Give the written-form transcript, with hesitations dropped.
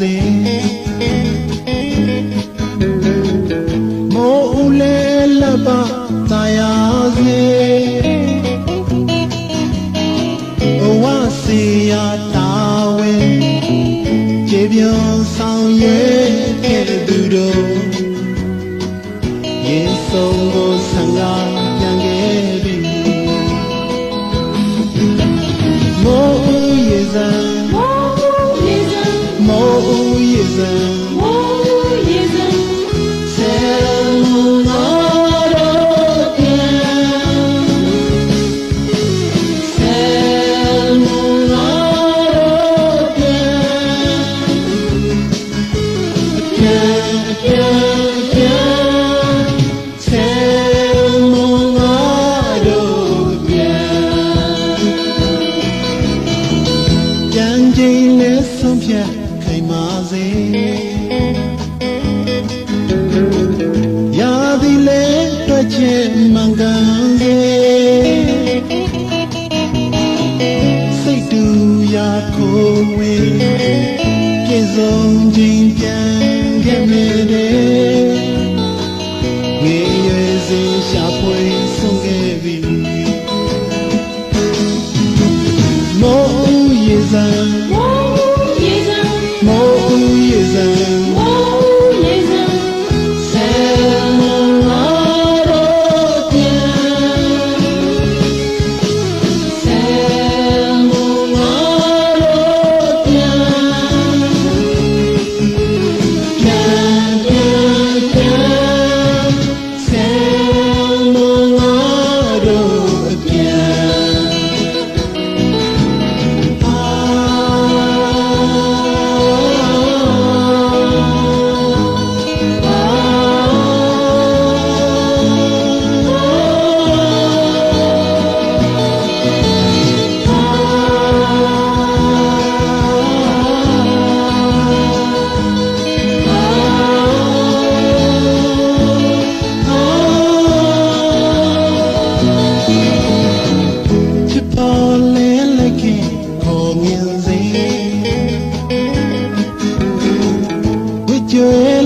စေမိုးဦးလဲလက်ပါသာယာစေဘဝစီယာတာဝင်ကြေပြောင်းဆောင်ရဲခဲ့သူတို့ရေဆုံးကိုဆံကားပြန်ခဲ့ပြီမိုးဦးရေစံမိုးဦးရေစံဆယ်မုံနာတော့ပြန်ဆယ်မုံနာတော့ပြန်ဆယ်မုံနာတော့ပြန်ချိန်နဲ့ဆုံးဖြတ်ခိုင်မာစေရာသီလဲတွေ့ချင်မှန်ကန်စေစိတ်တူရာခိုးဝင်ပြေဆုံးခြင်းပြန်ခဲ့မြဲတယ်ငေးရွယ်စဉ်ရှာဖွေဆုံးခဲ့ပြီမိုးဦးရေစံမိုးဦးရေစံဆယ်မုံနာတော့ပြန်ဆယ်မုံနာတော့ပြန်ဆယ်မုံနာတော့ပြန်You're